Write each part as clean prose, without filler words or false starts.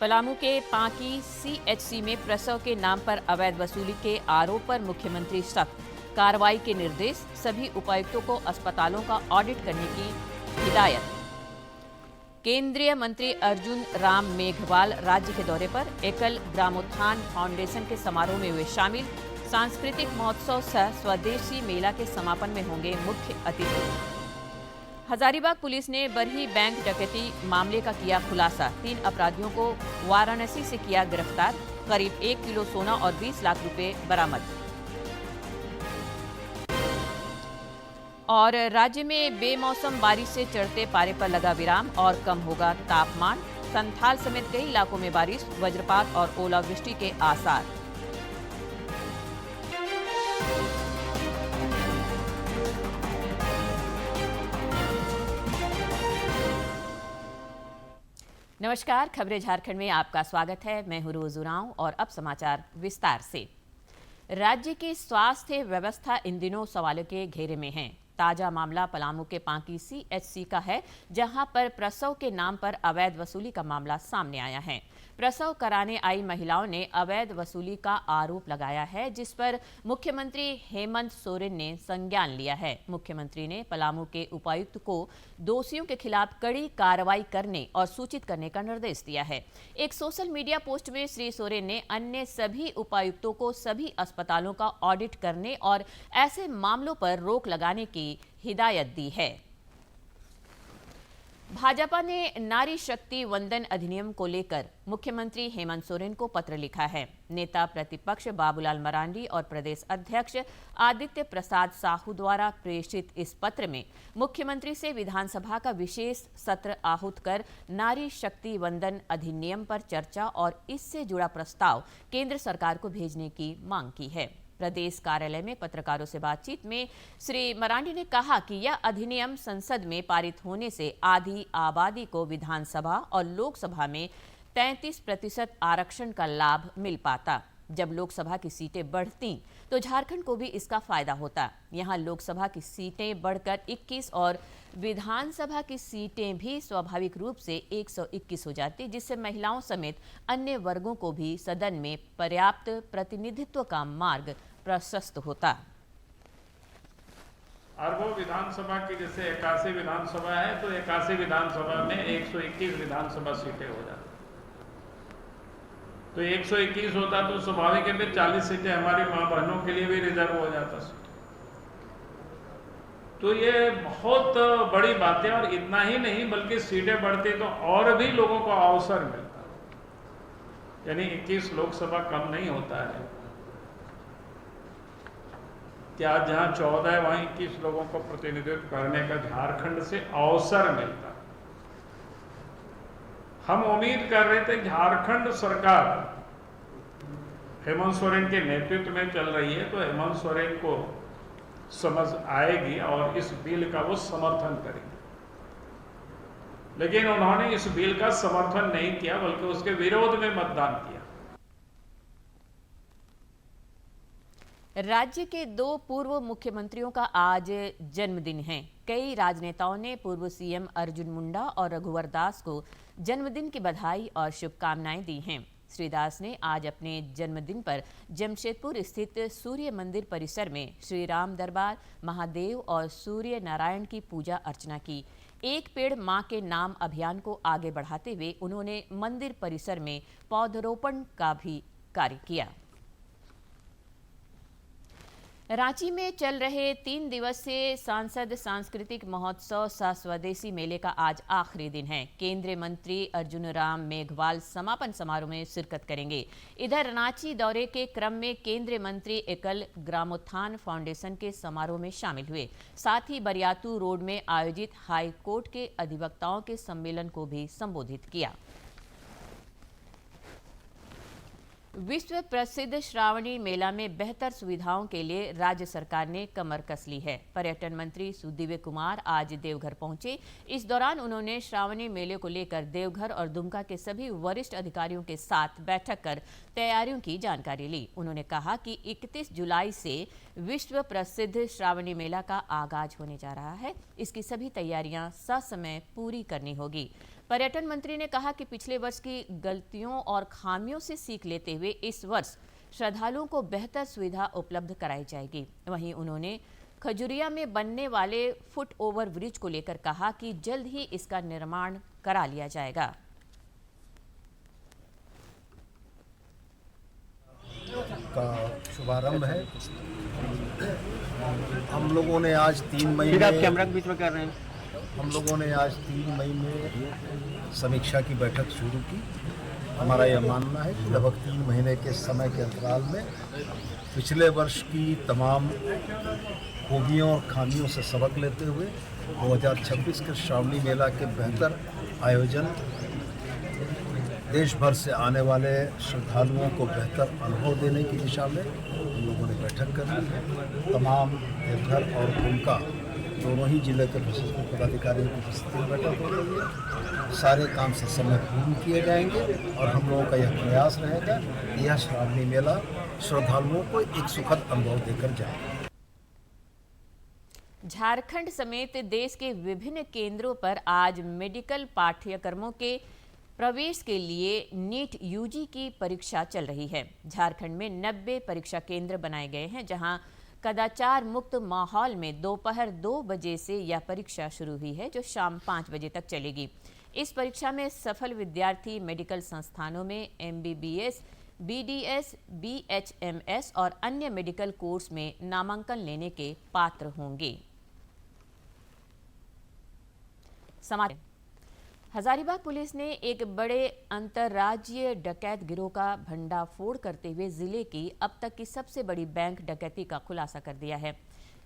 पलामू के पांकी सीएचसी में प्रसव के नाम पर अवैध वसूली के आरोप पर मुख्यमंत्री सख्त, कार्रवाई के निर्देश, सभी उपायुक्तों को अस्पतालों का ऑडिट करने की हिदायत। केंद्रीय मंत्री अर्जुन राम मेघवाल राज्य के दौरे पर, एकल ग्रामोत्थान फाउंडेशन के समारोह में हुए शामिल। सांस्कृतिक महोत्सव सह स्वदेशी मेला के समापन में होंगे मुख्य अतिथि। हजारीबाग पुलिस ने बरही बैंक डकैती मामले का किया खुलासा, 3 अपराधियों को वाराणसी से किया गिरफ्तार, करीब 1 किलो सोना और 20 लाख रुपए बरामद। और राज्य में बेमौसम बारिश से चढ़ते पारे पर लगा विराम और कम होगा तापमान। संथाल समेत कई इलाकों में बारिश, वज्रपात और ओलावृष्टि के आसार। नमस्कार, खबरें झारखंड में आपका स्वागत है। मैं हूं रोज उरांव और अब समाचार विस्तार से। राज्य की स्वास्थ्य व्यवस्था इन दिनों सवालों के घेरे में है। ताजा मामला पलामू के पांकी सीएचसी का है, जहां पर प्रसव के नाम पर अवैध वसूली का मामला सामने आया है। प्रसव कराने आई महिलाओं ने अवैध वसूली का आरोप लगाया है, जिस पर मुख्यमंत्री हेमंत सोरेन ने संज्ञान लिया है। मुख्यमंत्री ने पलामू के उपायुक्त को दोषियों के खिलाफ कड़ी कार्रवाई करने और सूचित करने का निर्देश दिया है। एक सोशल मीडिया पोस्ट में श्री सोरेन ने अन्य सभी उपायुक्तों को सभी अस्पतालों का ऑडिट करने और ऐसे मामलों पर रोक लगाने की हिदायत दी है। भाजपा ने नारी शक्ति वंदन अधिनियम को लेकर मुख्यमंत्री हेमंत सोरेन को पत्र लिखा है। नेता प्रतिपक्ष बाबूलाल मरांडी और प्रदेश अध्यक्ष आदित्य प्रसाद साहू द्वारा प्रेषित इस पत्र में मुख्यमंत्री से विधानसभा का विशेष सत्र आहूत कर नारी शक्ति वंदन अधिनियम पर चर्चा और इससे जुड़ा प्रस्ताव केंद्र सरकार को भेजने की मांग की है। प्रदेश कार्यालय में पत्रकारों से बातचीत में श्री मरांडी ने कहा कि यह अधिनियम संसद में पारित होने से आधी आबादी को विधानसभा और लोकसभा में 33% आरक्षण का लाभ मिल पाता। जब लोकसभा की सीटें बढ़ती तो झारखंड को भी इसका फायदा होता। यहाँ लोकसभा की सीटें बढ़कर 21 और विधानसभा की सीटें भी स्वाभाविक रूप से 121 हो जाती, जिससे महिलाओं समेत अन्य वर्गों को भी सदन में पर्याप्त प्रतिनिधित्व का मार्ग प्रशस्त होता। और वो विधानसभा की जैसे 81 विधानसभा है तो 81 विधानसभा में 121 विधानसभा सीटें हो जाती, तो 121 होता तो स्वाभाविक है 40 सीटें हमारी मां बहनों के लिए भी रिजर्व हो जाता सीट। तो ये बहुत बड़ी बात है। और इतना ही नहीं बल्कि सीटें बढ़ती तो और भी लोगों को अवसर मिलता, यानी 21 लोकसभा कम नहीं होता है क्या, जहां 14 है वहां 21 लोगों को प्रतिनिधित्व करने का झारखंड से अवसर मिलता। हम उम्मीद कर रहे थे झारखंड सरकार हेमंत सोरेन के नेतृत्व में चल रही है तो हेमंत सोरेन को समझ आएगी और इस बिल का वो समर्थन करेंगे, लेकिन उन्होंने इस बिल का समर्थन नहीं किया बल्कि उसके विरोध में मतदान किया। राज्य के 2 पूर्व मुख्यमंत्रियों का आज जन्मदिन है। कई राजनेताओं ने पूर्व सीएम अर्जुन मुंडा और रघुवर दास को जन्मदिन की बधाई और शुभकामनाएं दी हैं। श्री दास ने आज अपने जन्मदिन पर जमशेदपुर स्थित सूर्य मंदिर परिसर में श्री राम दरबार, महादेव और सूर्य नारायण की पूजा अर्चना की। एक पेड़ मां के नाम अभियान को आगे बढ़ाते हुए उन्होंने मंदिर परिसर में पौधरोपण का भी कार्य किया। रांची में चल रहे 3 दिवसीय सांसद सांस्कृतिक महोत्सव सह स्वदेशी मेले का आज आखिरी दिन है। केंद्रीय मंत्री अर्जुन राम मेघवाल समापन समारोह में शिरकत करेंगे। इधर रांची दौरे के क्रम में केंद्रीय मंत्री एकल ग्रामोत्थान फाउंडेशन के समारोह में शामिल हुए। साथ ही बरियातू रोड में आयोजित हाई कोर्ट के अधिवक्ताओं के सम्मेलन को भी संबोधित किया। विश्व प्रसिद्ध श्रावणी मेला में बेहतर सुविधाओं के लिए राज्य सरकार ने कमर कस ली है। पर्यटन मंत्री सुदिव्य कुमार आज देवघर पहुंचे। इस दौरान उन्होंने श्रावणी मेले को लेकर देवघर और दुमका के सभी वरिष्ठ अधिकारियों के साथ बैठक कर तैयारियों की जानकारी ली। उन्होंने कहा कि 31 जुलाई से विश्व प्रसिद्ध श्रावणी मेला का आगाज होने जा रहा है। इसकी सभी तैयारियां ससमय पूरी करनी होगी। पर्यटन मंत्री ने कहा कि पिछले वर्ष की गलतियों और खामियों से सीख लेते हुए इस वर्ष श्रद्धालुओं को बेहतर सुविधा उपलब्ध कराई जाएगी। वहीं उन्होंने खजुरिया में बनने वाले फुट ओवर ब्रिज को लेकर कहा कि जल्द ही इसका निर्माण करा लिया जाएगा। का शुभारंभ है। हम लोगों ने आज 3 मई में समीक्षा की बैठक शुरू की। हमारा यह मानना है कि लगभग 3 महीने के समय के अंतराल में पिछले वर्ष की तमाम खूबियों और खामियों से सबक लेते हुए 2026 के श्रावणी मेला के बेहतर आयोजन, देश भर से आने वाले श्रद्धालुओं को बेहतर अनुभव देने की दिशा में हम लोगों ने बैठक करी। तमाम देवघर और कुमका दोनों ही जिले के प्रशासनिक पदाधिकारियों की उपस्थिति में बैठक हो रही है। सारे काम से समय पूर्ण किए जाएंगे और हम लोगों का यह प्रयास रहेगा कि यह श्रावणी मेला श्रद्धालुओं को एक सुखद अनुभव देकर जाए। झारखंड समेत देश के विभिन्न केंद्रों पर आज मेडिकल पाठ्यक्रमों के प्रवेश के लिए नीट यूजी की परीक्षा चल रही है। झारखंड में 90 परीक्षा केंद्र बनाए गए हैं, जहां कदाचार मुक्त माहौल में दोपहर 2 बजे से यह परीक्षा शुरू हुई है, जो शाम 5 बजे तक चलेगी। इस परीक्षा में सफल विद्यार्थी मेडिकल संस्थानों में MBBS, BDS, BHMS और अन्य मेडिकल कोर्स में नामांकन लेने के पात्र होंगे। हजारीबाग पुलिस ने एक बड़े अंतर्राज्यीय डकैत गिरोह का भंडाफोड़ करते हुए जिले की अब तक की सबसे बड़ी बैंक डकैती का खुलासा कर दिया है।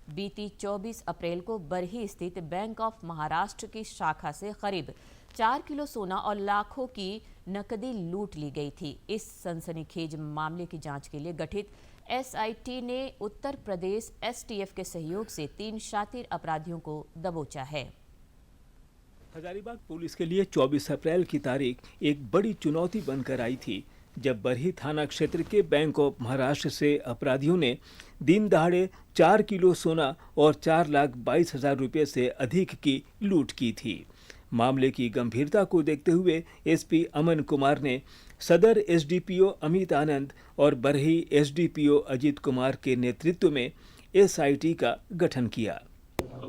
बीती 24 अप्रैल को बरही स्थित बैंक ऑफ महाराष्ट्र की शाखा से करीब 4 किलो सोना और लाखों की नकदी लूट ली गई थी। इस सनसनीखेज मामले की जांच के लिए गठित SIT ने उत्तर प्रदेश STF के सहयोग से 3 शातिर अपराधियों को दबोचा है। हजारीबाग पुलिस के लिए 24 अप्रैल की तारीख एक बड़ी चुनौती बनकर आई थी, जब बरही थाना क्षेत्र के बैंक ऑफ महाराष्ट्र से अपराधियों ने दिन दहाड़े 4 किलो सोना और 4,22,000 रुपये से अधिक की लूट की थी। मामले की गंभीरता को देखते हुए SP अमन कुमार ने सदर SDPO अमित आनंद और बरही SDPO अजीत कुमार के नेतृत्व में SIT का गठन किया।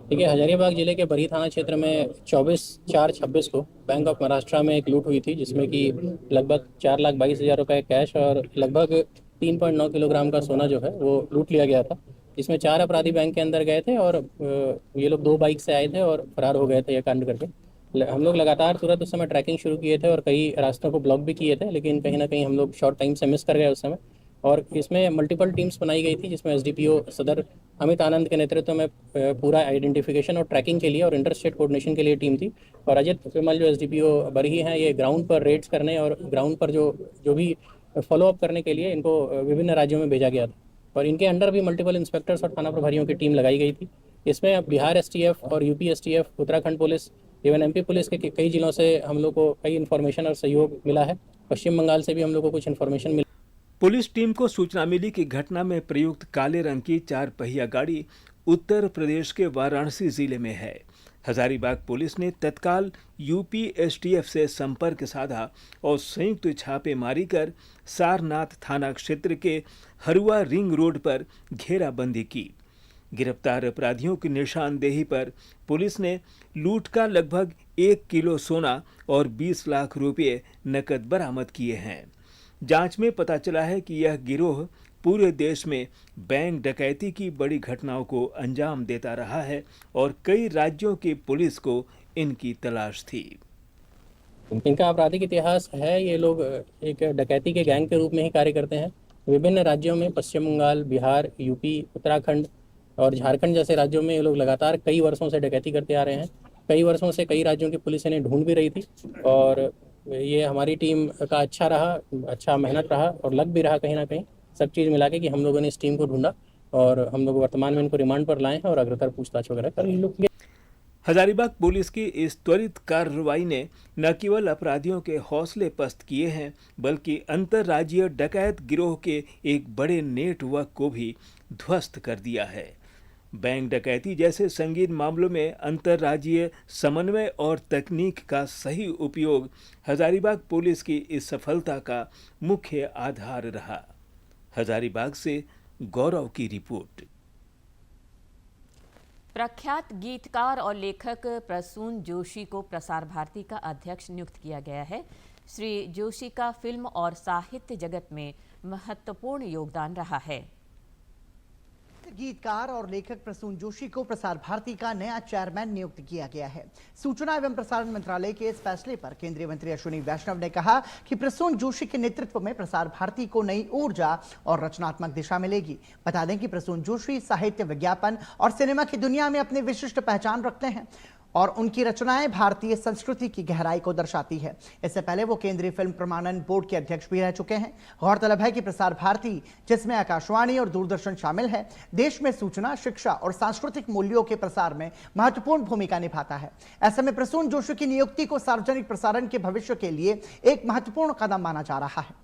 देखिए, हजारीबाग जिले के बरही थाना क्षेत्र में 24/4/26 को बैंक ऑफ महाराष्ट्र में एक लूट हुई थी, जिसमें कि लगभग 4,22,000 रुपये कैश और लगभग 3.9 किलोग्राम का सोना जो है वो लूट लिया गया था। इसमें 4 अपराधी बैंक के अंदर गए थे और ये लोग 2 बाइक से आए थे और फरार हो गए थे ये कांड करके। हम लोग लगातार तुरंत उस समय ट्रैकिंग शुरू किए थे और कई रास्तों को ब्लॉक भी किए थे, लेकिन कहीं ना कहीं हम लोग शॉर्ट टाइम से मिस कर गए उस समय। और इसमें मल्टीपल टीम्स बनाई गई थी, जिसमें SDPO सदर अमित आनंद के नेतृत्व में पूरा आइडेंटिफिकेशन और ट्रैकिंग के लिए और इंटर स्टेट कोऑर्डिनेशन के लिए टीम थी। और अजित विमल जो SDPO बरही हैं, ये ग्राउंड पर रेड्स करने और ग्राउंड पर जो भी फॉलोअप करने के लिए इनको विभिन्न राज्यों में भेजा गया था। और इनके अंडर भी मल्टीपल इंस्पेक्टर्स और थाना प्रभारियों की टीम लगाई गई थी। इसमें बिहार STF और UP STF, Uttarakhand police, even MP police के कई जिलों से हम लोग को कई इन्फॉर्मेशन और सहयोग मिला है। पश्चिम बंगाल से भी हम लोग को कुछ इन्फॉर्मेशन मिला। पुलिस टीम को सूचना मिली कि घटना में प्रयुक्त काले रंग की 4 पहिया गाड़ी उत्तर प्रदेश के वाराणसी जिले में है। हजारीबाग पुलिस ने तत्काल UP STF से संपर्क साधा और संयुक्त छापेमारी कर सारनाथ थाना क्षेत्र के हरुआ रिंग रोड पर घेराबंदी की। गिरफ्तार अपराधियों की निशानदेही पर पुलिस ने लूट का लगभग 1 किलो सोना और 20 लाख रुपये नकद बरामद किए हैं। जांच में पता चला है कि यह गिरोह पूरे देश में बैंक डकैती की बड़ी घटनाओं को अंजाम देता रहा है और कई राज्यों की पुलिस को इनकी तलाश थी। इनका आपराधिक इतिहास है, ये लोग एक डकैती के गैंग के रूप में ही कार्य करते हैं। विभिन्न राज्यों में पश्चिम बंगाल, बिहार, UP, उत्तराखंड और झारखंड जैसे राज्यों में ये लोग लगातार कई वर्षों से डकैती करते आ रहे हैं। कई वर्षों से कई राज्यों की पुलिस इन्हें ढूंढ भी रही थी और ये हमारी टीम का अच्छा मेहनत रहा और लग भी रहा कहीं ना कहीं। सब चीज़ मिला के कि हम लोगों ने इस टीम को ढूंढा और हम लोग वर्तमान में इनको रिमांड पर लाए हैं और अग्रतर पूछताछ वगैरह कर लोग। हजारीबाग पुलिस की इस त्वरित कार्रवाई ने न केवल अपराधियों के हौसले पस्त किए हैं, बल्कि अंतर्राज्यीय डकैत गिरोह के एक बड़े नेटवर्क को भी ध्वस्त कर दिया है। बैंक डकैती जैसे संगीन मामलों में अंतर्राज्यीय समन्वय और तकनीक का सही उपयोग हजारीबाग पुलिस की इस सफलता का मुख्य आधार रहा। हजारीबाग से गौरव की रिपोर्ट। प्रख्यात गीतकार और लेखक प्रसून जोशी को प्रसार भारती का अध्यक्ष नियुक्त किया गया है। श्री जोशी का फिल्म और साहित्य जगत में महत्वपूर्ण योगदान रहा है। गीतकार और लेखक प्रसून जोशी को प्रसार भारती का नया चेयरमैन नियुक्त किया गया है। सूचना एवं प्रसारण मंत्रालय के इस फैसले पर केंद्रीय मंत्री अश्विनी वैष्णव ने कहा कि प्रसून जोशी के नेतृत्व में प्रसार भारती को नई ऊर्जा और रचनात्मक दिशा मिलेगी। बता दें कि प्रसून जोशी साहित्य, विज्ञापन और सिनेमा की दुनिया में अपनी विशिष्ट पहचान रखते हैं और उनकी रचनाएं भारतीय संस्कृति की गहराई को दर्शाती है। इससे पहले वो केंद्रीय फिल्म प्रमाणन बोर्ड के अध्यक्ष भी रह चुके हैं। गौरतलब है कि प्रसार भारती, जिसमें आकाशवाणी और दूरदर्शन शामिल है, देश में सूचना, शिक्षा और सांस्कृतिक मूल्यों के प्रसार में महत्वपूर्ण भूमिका निभाता है। ऐसे में प्रसून जोशी की नियुक्ति को सार्वजनिक प्रसारण के भविष्य के लिए एक महत्वपूर्ण कदम माना जा रहा है।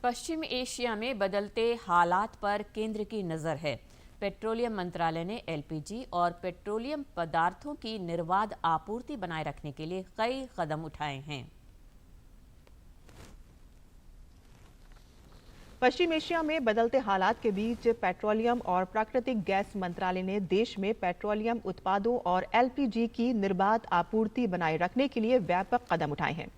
पश्चिम एशिया में बदलते हालात पर केंद्र की नजर है। पेट्रोलियम मंत्रालय ने एलपीजी और पेट्रोलियम पदार्थों की निर्बाध आपूर्ति बनाए रखने के लिए कई कदम उठाए हैं। पश्चिम एशिया में बदलते हालात के बीच पेट्रोलियम और प्राकृतिक गैस मंत्रालय ने देश में पेट्रोलियम उत्पादों और एलपीजी की निर्बाध आपूर्ति बनाए रखने के लिए व्यापक कदम उठाए हैं।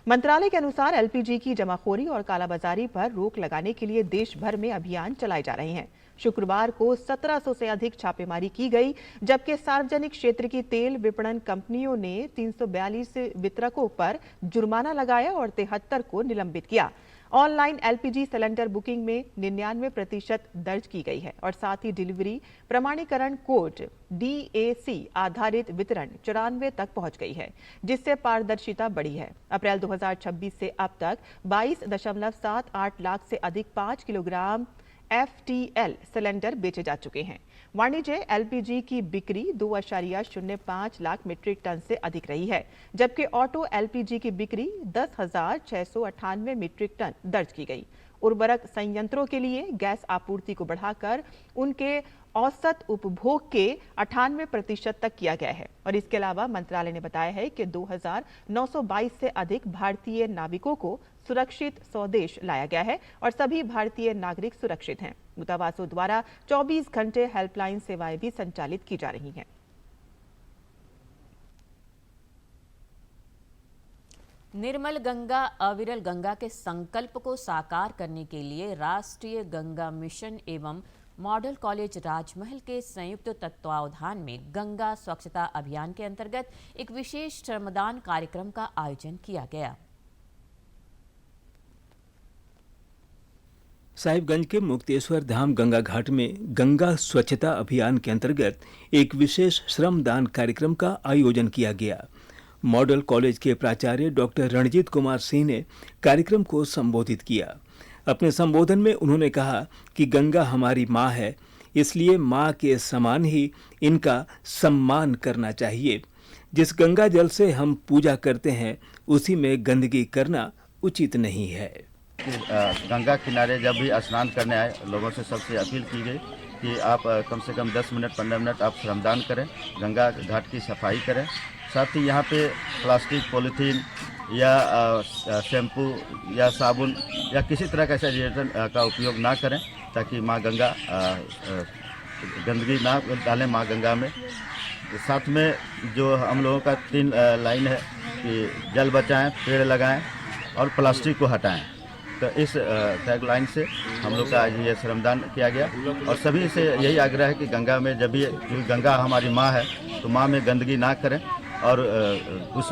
मंत्रालय के अनुसार एलपीजी की जमाखोरी और कालाबाजारी पर रोक लगाने के लिए देश भर में अभियान चलाए जा रहे हैं। शुक्रवार को 1700 से अधिक छापेमारी की गई, जबकि सार्वजनिक क्षेत्र की तेल विपणन कंपनियों ने 342 वितरकों पर जुर्माना लगाया और 73 को निलंबित किया। ऑनलाइन एलपीजी सिलेंडर बुकिंग में 99% दर्ज की गई है और साथ ही डिलीवरी प्रमाणीकरण कोड DAC आधारित वितरण 94 तक पहुंच गई है, जिससे पारदर्शिता बढ़ी है। अप्रैल 2026 से अब तक 22.78 लाख से अधिक 5 किलोग्राम FTL सिलेंडर बेचे जा चुके हैं। वाणिज्य एलपीजी की बिक्री 2.05 लाख मीट्रिक टन से अधिक रही है, जबकि ऑटो एलपीजी की बिक्री 10,698 मीट्रिक टन दर्ज की गई। उर्वरक संयंत्रों के लिए गैस आपूर्ति को बढ़ाकर उनके औसत उपभोग के 98% तक किया गया है और इसके अलावा मंत्रालय ने बताया है कि 2,922 से अधिक भारतीय नाविकों को सुरक्षित स्वदेश लाया गया है और सभी भारतीय नागरिक सुरक्षित हैं। दूतावासों द्वारा 24 घंटे हेल्पलाइन सेवाएं भी संचालित की जा रही हैं। निर्मल गंगा अविरल गंगा के संकल्प को साकार करने के लिए राष्ट्रीय गंगा मिशन एवं मॉडल कॉलेज राजमहल के संयुक्त तत्वावधान में गंगा स्वच्छता अभियान के अंतर्गत एक विशेष श्रमदान कार्यक्रम का आयोजन किया गया। साहिबगंज के मुक्तेश्वर धाम गंगा घाट में गंगा स्वच्छता अभियान के अंतर्गत एक विशेष श्रमदान कार्यक्रम का आयोजन किया गया। मॉडल कॉलेज के प्राचार्य डॉक्टर रणजीत कुमार सिंह ने कार्यक्रम को संबोधित किया। अपने संबोधन में उन्होंने कहा कि गंगा हमारी माँ है, इसलिए माँ के समान ही इनका सम्मान करना चाहिए। जिस गंगा जल से हम पूजा करते हैं उसी में गंदगी करना उचित नहीं है। गंगा किनारे जब भी स्नान करने आए, लोगों से सबसे अपील की गई कि आप कम से कम 10 मिनट 15 मिनट आप श्रमदान करें, गंगा घाट की सफाई करें। साथ ही यहाँ पे प्लास्टिक, पॉलीथीन या शैम्पू या साबुन या किसी तरह का सैनिटाइजर का उपयोग ना करें, ताकि माँ गंगा गंदगी ना डालें माँ गंगा में। साथ में जो हम लोगों का 3 लाइन है कि जल बचाएं, पेड़ लगाएं और प्लास्टिक को हटाएं। तो इस टैग लाइन से हम लोग का आज ये श्रमदान किया गया और सभी से यही आग्रह है कि गंगा में जब भी, क्योंकि गंगा हमारी माँ है, तो माँ में गंदगी ना करें और उस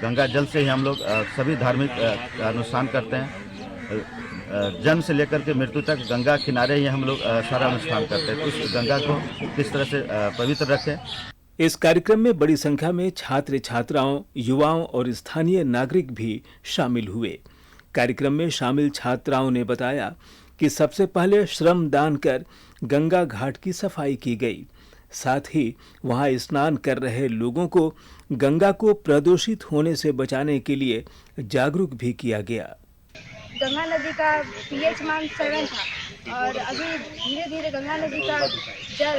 गंगा जल से ही हम लोग सभी धार्मिक अनुष्ठान करते हैं। जन्म से लेकर के मृत्यु तक गंगा किनारे ही हम लोग सारा अनुष्ठान करते हैं। तो उस गंगा को किस तरह से पवित्र रखें। इस कार्यक्रम में बड़ी संख्या में छात्र छात्राओं, युवाओं और स्थानीय नागरिक भी शामिल हुए। कार्यक्रम में शामिल छात्राओं ने बताया कि सबसे पहले श्रम दान कर गंगा घाट की सफाई की गई। साथ ही वहां स्नान कर रहे लोगों को गंगा को प्रदूषित होने से बचाने के लिए जागरूक भी किया गया। गंगा नदी का pH मान 7 था, और अभी धीरे धीरे गंगा नदी का जल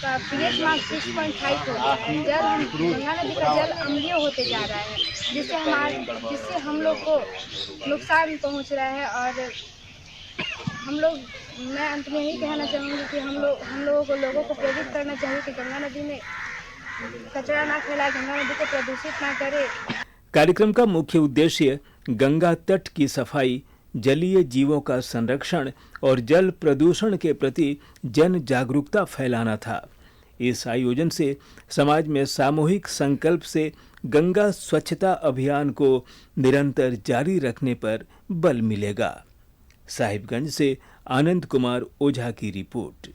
का पीएच मार्क 6.5 हो गया है। गंगा नदी का जल अम्लीय होते जा रहा है, जिससे हम लोग को नुकसान पहुंच रहा है। और मैं अंत में यही कहना चाहूँगी कि लोगों को प्रेरित करना चाहिए कि गंगा नदी में कचरा ना फैलाए, गंगा नदी को प्रदूषित ना करे। कार्यक्रम का मुख्य उद्देश्य गंगा तट की सफाई, जलीय जीवों का संरक्षण और जल प्रदूषण के प्रति जन जागरूकता फैलाना था। इस आयोजन से समाज में सामूहिक संकल्प से गंगा स्वच्छता अभियान को निरंतर जारी रखने पर बल मिलेगा। साहिबगंज से आनंद कुमार ओझा की रिपोर्ट।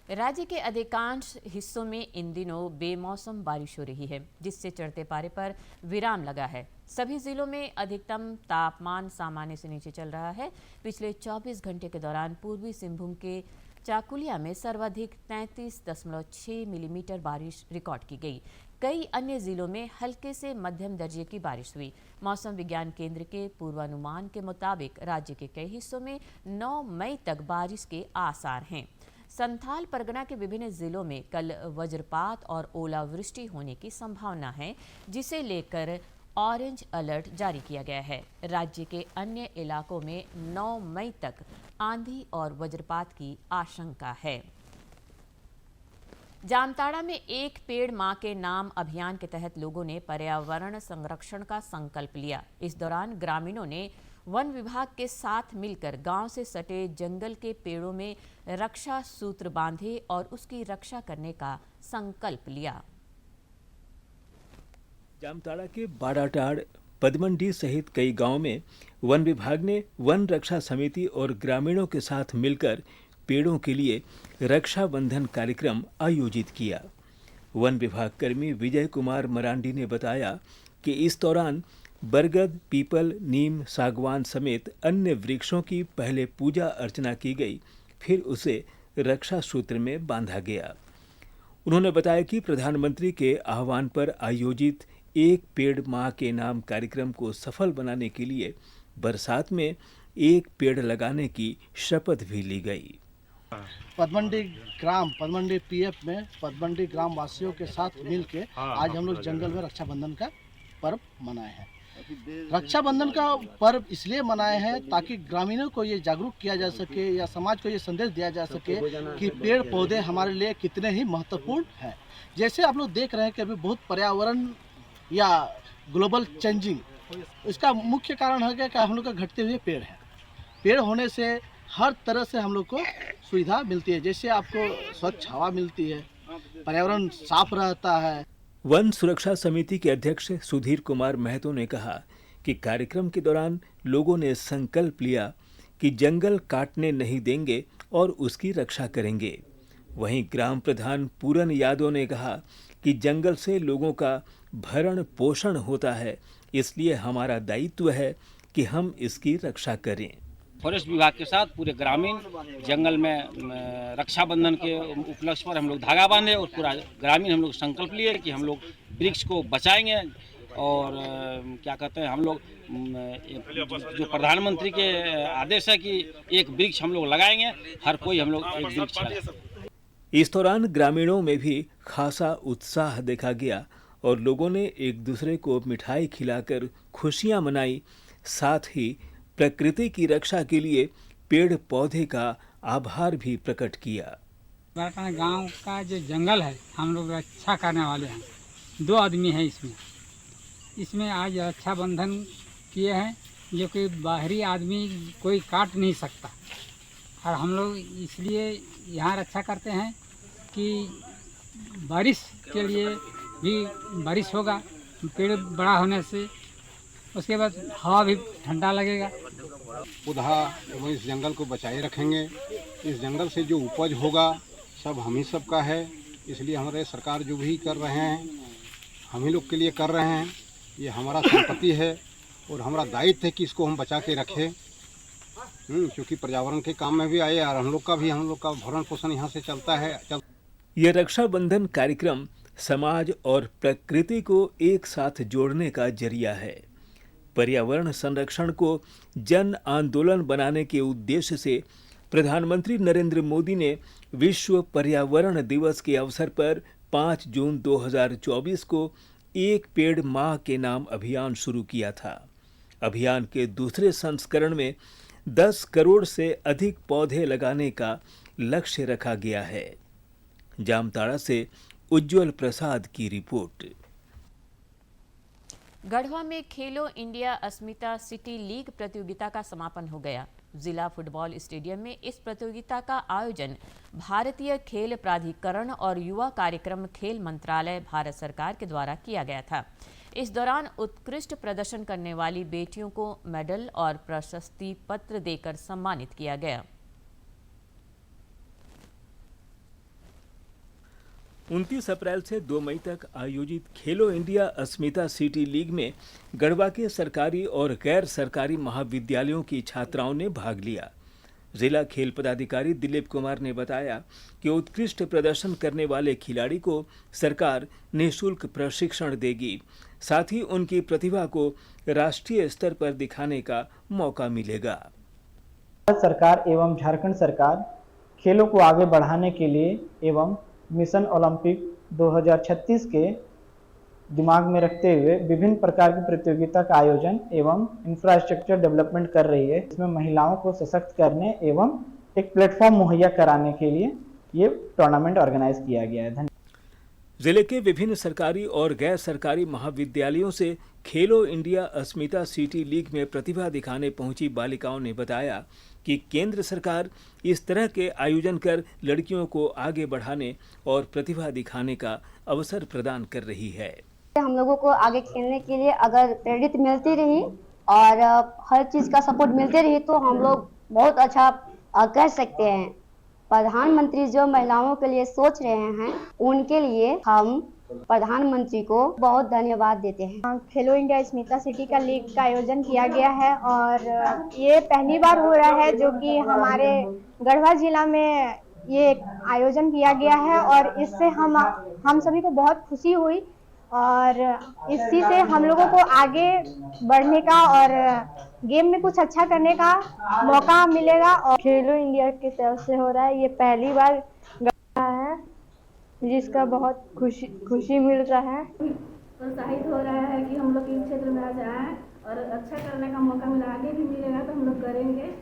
राज्य के अधिकांश हिस्सों में इन दिनों बेमौसम बारिश हो रही है, जिससे चढ़ते पारे पर विराम लगा है। सभी जिलों में अधिकतम तापमान सामान्य से नीचे चल रहा है। पिछले 24 घंटे के दौरान पूर्वी सिंहभूम के चाकुलिया में सर्वाधिक 33.6 मिलीमीटर बारिश रिकॉर्ड की गई। कई अन्य जिलों में हल्के से मध्यम दर्जे की बारिश हुई। मौसम विज्ञान केंद्र के पूर्वानुमान के मुताबिक राज्य के कई हिस्सों में 9 मई तक बारिश के आसार हैं। संथाल परगना के विभिन्न जिलों में कल वज्रपात और ओलावृष्टि होने की संभावना है, जिसे लेकर ऑरेंज अलर्ट जारी किया गया है। राज्य के अन्य इलाकों में 9 मई तक आंधी और वज्रपात की आशंका है। जामताड़ा में एक पेड़ मां के नाम अभियान के तहत लोगों ने पर्यावरण संरक्षण का संकल्प लिया। इस दौरान ग्रामीणों ने वन विभाग के साथ मिलकर गांव से सटे जंगल के पेड़ों में रक्षा सूत्र बांधे और उसकी रक्षा करने का संकल्प लिया। जामताड़ा के बाड़ाटाड़, पदमंडी सहित कई गांवों में वन विभाग ने वन रक्षा समिति और ग्रामीणों के साथ मिलकर पेड़ों के लिए रक्षा बंधन कार्यक्रम आयोजित किया। वन विभाग कर्मी विजय कुमार मरांडी ने बताया कि इस दौरान बरगद, पीपल, नीम, सागवान समेत अन्य वृक्षों की पहले पूजा अर्चना की गई, फिर उसे रक्षा सूत्र में बांधा गया। उन्होंने बताया कि प्रधानमंत्री के आह्वान पर आयोजित एक पेड़ मां के नाम कार्यक्रम को सफल बनाने के लिए बरसात में एक पेड़ लगाने की शपथ भी ली गई। पदमंडी ग्राम, पदमंडी पीएफ में पदमंडी ग्राम वासियों के साथ मिलकर आज हम लोग जंगल में रक्षाबंधन का पर्व मनाए हैं। रक्षाबंधन का पर्व इसलिए मनाए हैं ताकि ग्रामीणों को ये जागरूक किया जा सके या समाज को ये संदेश दिया जा सके कि पेड़ पौधे हमारे लिए कितने ही महत्वपूर्ण हैं। जैसे आप लोग देख रहे हैं कि अभी बहुत पर्यावरण या ग्लोबल चेंजिंग, इसका मुख्य कारण है कि हम लोग का घटते हुए पेड़ है। पेड़ होने से हर तरह से हम लोग को सुविधा मिलती है, जैसे आपको स्वच्छ हवा मिलती है, पर्यावरण साफ रहता है। वन सुरक्षा समिति के अध्यक्ष सुधीर कुमार महतो ने कहा कि कार्यक्रम के दौरान लोगों ने संकल्प लिया कि जंगल काटने नहीं देंगे और उसकी रक्षा करेंगे। वहीं ग्राम प्रधान पूरन यादव ने कहा कि जंगल से लोगों का भरण पोषण होता है, इसलिए हमारा दायित्व है कि हम इसकी रक्षा करें। फॉरेस्ट विभाग के साथ पूरे ग्रामीण जंगल में रक्षाबंधन के उपलक्ष्य पर हम लोग धागा बांधे और पूरा ग्रामीण हम लोग संकल्प लिए कि हम लोग वृक्ष को बचाएंगे और क्या कहते हैं, हम लोग जो प्रधानमंत्री के आदेश है कि एक वृक्ष हम लोग लगाएंगे, हर कोई हम लोग एक वृक्ष लगाएंगे। इस दौरान ग्रामीणों में भी खासा उत्साह देखा गया और लोगों ने एक दूसरे को मिठाई खिलाकर खुशियां मनाई। साथ ही प्रकृति की रक्षा के लिए पेड़ पौधे का आभार भी प्रकट किया। गांव का जो जंगल है हम लोग रक्षा करने वाले हैं। 2 आदमी हैं इसमें आज रक्षाबंधन किए हैं, जो कि बाहरी आदमी कोई काट नहीं सकता। और हम लोग इसलिए यहाँ रक्षा करते हैं कि बारिश के लिए भी बारिश होगा, पेड़ बड़ा होने से उसके बाद हवा भी ठंडा लगेगा। पौधा एवं इस जंगल को बचाए रखेंगे। इस जंगल से जो उपज होगा सब हम ही सब का है, इसलिए हमारे सरकार जो भी कर रहे हैं हम ही लोग के लिए कर रहे हैं। ये हमारा संपत्ति है और हमारा दायित्व है कि इसको हम बचा के रखें, क्योंकि पर्यावरण के काम में भी आए और हम लोग का भरण पोषण यहाँ से चलता है। यह रक्षाबंधन कार्यक्रम समाज और प्रकृति को एक साथ जोड़ने का जरिया है। पर्यावरण संरक्षण को जन आंदोलन बनाने के उद्देश्य से प्रधानमंत्री नरेंद्र मोदी ने विश्व पर्यावरण दिवस के अवसर पर 5 जून 2024 को एक पेड़ माह के नाम अभियान शुरू किया था। अभियान के दूसरे संस्करण में 10 करोड़ से अधिक पौधे लगाने का लक्ष्य रखा गया है। जामताड़ा से उज्जवल प्रसाद की रिपोर्ट। गढ़वा में खेलो इंडिया अस्मिता सिटी लीग प्रतियोगिता का समापन हो गया। जिला फुटबॉल स्टेडियम में इस प्रतियोगिता का आयोजन भारतीय खेल प्राधिकरण और युवा कार्यक्रम खेल मंत्रालय भारत सरकार के द्वारा किया गया था। इस दौरान उत्कृष्ट प्रदर्शन करने वाली बेटियों को मेडल और प्रशस्ति पत्र देकर सम्मानित किया गया। 29 अप्रैल से 2 मई तक आयोजित खेलो इंडिया अस्मिता सिटी लीग में गढ़वा के सरकारी और गैर सरकारी महाविद्यालयों की छात्राओं ने भाग लिया। जिला खेल पदाधिकारी दिलीप कुमार ने बताया कि उत्कृष्ट प्रदर्शन करने वाले खिलाड़ी को सरकार निःशुल्क प्रशिक्षण देगी, साथ ही उनकी प्रतिभा को राष्ट्रीय स्तर पर दिखाने का मौका मिलेगा। भारत सरकार एवं झारखंड सरकार खेलों को आगे बढ़ाने के लिए एवं मिशन ओलंपिक 2036 के दिमाग में रखते हुए विभिन्न प्रकार की प्रतियोगिता का आयोजन एवं इंफ्रास्ट्रक्चर डेवलपमेंट कर रही है। इसमें महिलाओं को सशक्त करने एवं एक प्लेटफॉर्म मुहैया कराने के लिए ये टूर्नामेंट ऑर्गेनाइज किया गया है। धन्यवाद। जिले के विभिन्न सरकारी और गैर सरकारी महाविद्यालयों से खेलो इंडिया अस्मिता सिटी लीग में प्रतिभा दिखाने पहुंची बालिकाओं ने बताया कि केंद्र सरकार इस तरह के आयोजन कर लड़कियों को आगे बढ़ाने और प्रतिभा दिखाने का अवसर प्रदान कर रही है। हम लोगों को आगे खेलने के लिए अगर प्रेरित मिलती रही और हर चीज़ का सपोर्ट मिलते रही तो हम लोग बहुत अच्छा कर सकते हैं। प्रधानमंत्री जो महिलाओं के लिए सोच रहे हैं उनके लिए हम प्रधानमंत्री को बहुत धन्यवाद देते हैं। खेलो इंडिया अस्मिता सिटी का लीग का आयोजन किया गया है और ये पहली बार हो रहा है जो कि हमारे गढ़वा जिला में ये आयोजन किया गया है और इससे हम सभी को बहुत खुशी हुई और इसी से हम लोगों को आगे बढ़ने का और गेम में कुछ अच्छा करने का मौका मिलेगा। और खेलो इंडिया की तरफ से हो रहा है, ये पहली बार है जिसका बहुत खुशी मिल रहा है। प्रोत्साहित हो रहा है कि हम लोग इस क्षेत्र में आ जाएं और अच्छा करने का मौका मिला, आगे भी मिलेगा तो हम लोग करेंगे।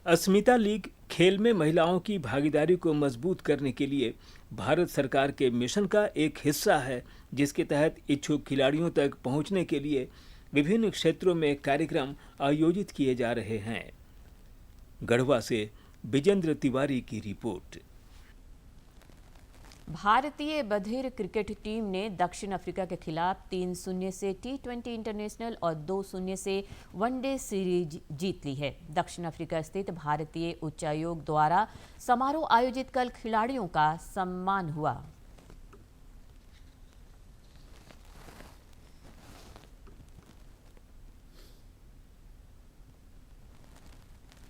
अस्मिता लीग खेल में महिलाओं की भागीदारी को मजबूत करने के लिए भारत सरकार के मिशन का एक हिस्सा है, जिसके तहत इच्छुक खिलाड़ियों तक पहुंचने के लिए विभिन्न क्षेत्रों में कार्यक्रम आयोजित किए जा रहे हैं। गढ़वा से विजेंद्र तिवारी की रिपोर्ट। भारतीय बधिर क्रिकेट टीम ने दक्षिण अफ्रीका के खिलाफ 3-0 से T20 इंटरनेशनल और 2-0 से वनडे सीरीज जीत ली है। दक्षिण अफ्रीका स्थित भारतीय उच्चायोग द्वारा समारोह आयोजित कल खिलाड़ियों का सम्मान हुआ।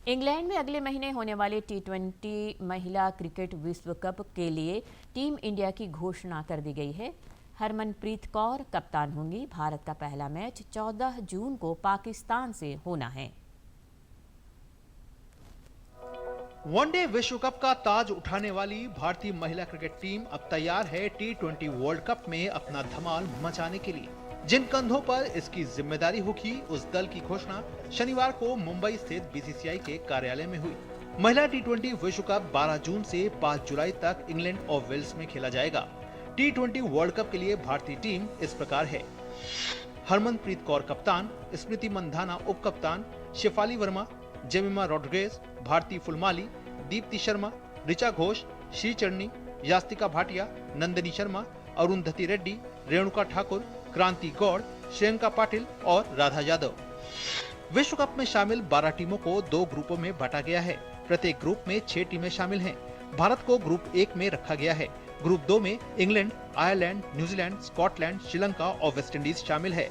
इंग्लैंड में अगले महीने होने वाले T20 महिला क्रिकेट विश्व कप के लिए टीम इंडिया की घोषणा कर दी गई है। हरमनप्रीत कौर कप्तान होंगी। भारत का पहला मैच 14 जून को पाकिस्तान से होना है। वनडे विश्व कप का ताज उठाने वाली भारतीय महिला क्रिकेट टीम अब तैयार है T20 वर्ल्ड कप में अपना धमाल मचाने के लिए। जिन कंधों पर इसकी जिम्मेदारी होगी, उस दल की घोषणा शनिवार को मुंबई स्थित BCCI के कार्यालय में हुई। महिला T20 विश्व कप 12 जून से 5 जुलाई तक इंग्लैंड और वेल्स में खेला जाएगा। T20 वर्ल्ड कप के लिए भारतीय टीम इस प्रकार है: हरमनप्रीत कौर कप्तान, स्मृति मंधाना उप कप्तान, शेफाली वर्मा, जेमिमा रॉड्रिगेज, भारती फुलमाली, दीप्ति शर्मा, ऋचा घोष, श्री चरनी, यास्तिका भाटिया, नंदिनी शर्मा, अरुंधति रेड्डी, रेणुका ठाकुर, क्रांति गौड़, श्रेयंका पाटिल और राधा यादव। विश्व कप में शामिल 12 टीमों को 2 ग्रुपों में बांटा गया है। प्रत्येक ग्रुप में 6 टीमें शामिल हैं। भारत को ग्रुप 1 में रखा गया है। ग्रुप 2 में England, Ireland, New Zealand, Scotland, Sri Lanka और वेस्टइंडीज शामिल है।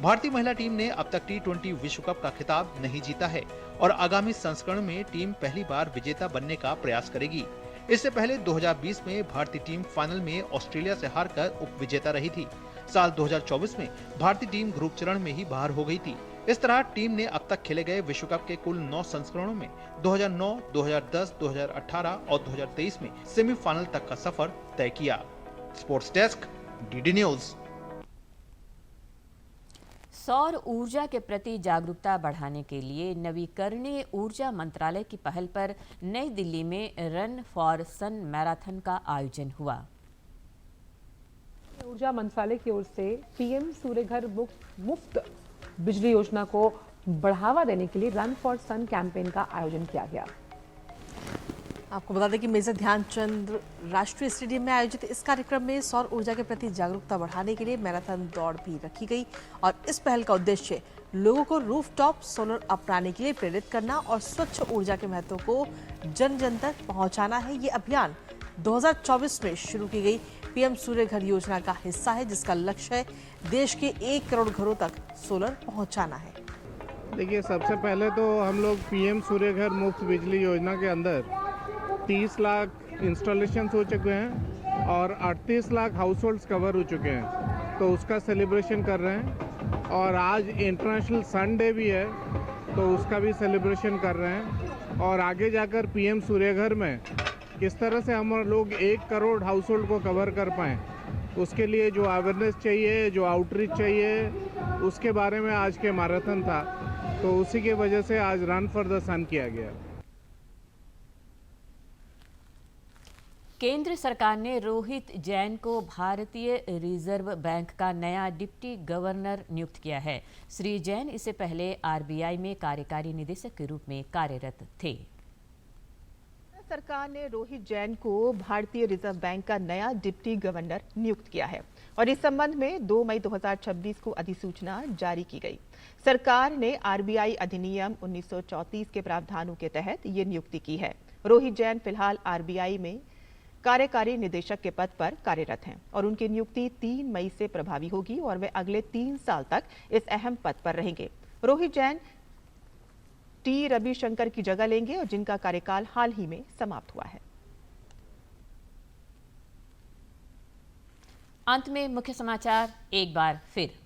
भारतीय महिला टीम ने अब तक T20 विश्व कप का खिताब नहीं जीता है और आगामी संस्करण में टीम पहली बार विजेता बनने का प्रयास करेगी। इससे पहले 2020 में भारतीय टीम फाइनल में ऑस्ट्रेलिया से हारकर उप विजेता रही थी। साल 2024 में भारतीय टीम ग्रुप चरण में ही बाहर हो गई थी। इस तरह टीम ने अब तक खेले गए विश्व कप के कुल 9 संस्करणों में 2009, 2010, 2018 और 2023 में सेमीफाइनल तक का सफर तय किया। Sports desk, DD news. सौर ऊर्जा के प्रति जागरूकता बढ़ाने के लिए नवीकरणीय ऊर्जा मंत्रालय की पहल पर नई दिल्ली में रन फॉर सन मैराथन का आयोजन हुआ। ऊर्जा मंत्रालय की ओर से पीएम सूर्य घर मुफ्त बिजली योजना को बढ़ावा देने के लिए रन फॉर सन कैंपेन का आयोजन किया गया। आपको बता दें कि मेजर ध्यानचंद राष्ट्रीय स्टेडियम में आयोजित इस कार्यक्रम में सौर ऊर्जा के प्रति जागरूकता बढ़ाने के लिए मैराथन दौड़ भी रखी गई और इस पहल का उद्देश्य लोगों को रूफटॉप सोलर अपनाने के लिए प्रेरित करना और स्वच्छ ऊर्जा के महत्व को जन जन तक पहुंचाना है। ये अभियान 2024 में शुरू की गई पीएम सूर्य घर योजना का हिस्सा है, जिसका लक्ष्य है देश के 1 करोड़ घरों तक सोलर पहुंचाना है। देखिए, सबसे पहले तो हम लोग पीएम सूर्य घर मुफ्त बिजली योजना के अंदर 30 लाख इंस्टॉलेशन हो चुके हैं और 38 लाख हाउस होल्ड्स कवर हो चुके हैं, तो उसका सेलिब्रेशन कर रहे हैं। और आज इंटरनेशनल सन डे भी है, तो उसका भी सेलिब्रेशन कर रहे हैं। और आगे जाकर पीएम सूर्य घर में किस तरह से हम लोग 1 करोड़ हाउस होल्ड को कवर कर पाएँ, उसके लिए जो अवेयरनेस चाहिए, जो आउटरीच चाहिए, उसके बारे में आज के मैराथन था। तो उसी की वजह से आज रन फॉर द सन किया गया। केंद्र सरकार ने रोहित जैन को भारतीय रिजर्व बैंक का नया डिप्टी गवर्नर नियुक्त किया है। श्री जैन इससे पहले आरबीआई में कार्यकारी निदेशक के रूप में कार्यरत थे। सरकार ने रोहित जैन को भारतीय रिजर्व बैंक का नया डिप्टी गवर्नर नियुक्त किया है और इस संबंध में 2 मई 2026 को अधिसूचना जारी की गई। सरकार ने आरबीआई अधिनियम 1934 के प्रावधानों के तहत ये नियुक्ति की है। रोहित जैन फिलहाल आरबीआई में कार्यकारी निदेशक के पद पर कार्यरत हैं और उनकी नियुक्ति 3 मई से प्रभावी होगी और वे अगले 3 साल तक इस अहम पद पर रहेंगे। रोहित जैन टी रविशंकर की जगह लेंगे और जिनका कार्यकाल हाल ही में समाप्त हुआ है। अंत में मुख्य समाचार एक बार फिर।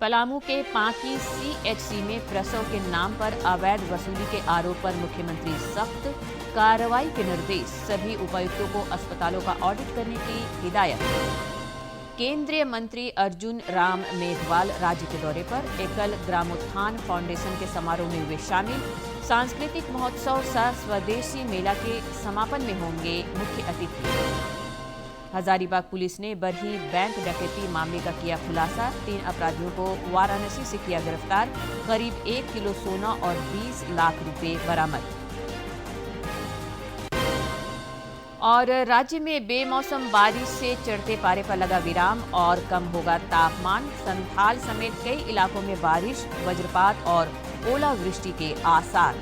पलामू के पांकी सीएचसी में प्रसव के नाम पर अवैध वसूली के आरोप पर मुख्यमंत्री सख्त, कार्रवाई के निर्देश, सभी उपायुक्तों को अस्पतालों का ऑडिट करने की हिदायत। केंद्रीय मंत्री अर्जुन राम मेघवाल राज्य के दौरे पर, एकल ग्रामोत्थान फाउंडेशन के समारोह में हुए शामिल। सांस्कृतिक महोत्सव सह स्वदेशी मेला के समापन में होंगे मुख्य अतिथि। हजारीबाग पुलिस ने बरही बैंक डकैती मामले का किया खुलासा, 3 अपराधियों को वाराणसी से किया गिरफ्तार, करीब 1 किलो सोना और 20 लाख रुपए बरामद। और राज्य में बेमौसम बारिश से चढ़ते पारे पर लगा विराम और कम होगा तापमान। संथाल समेत कई इलाकों में बारिश, वज्रपात और ओलावृष्टि के आसार।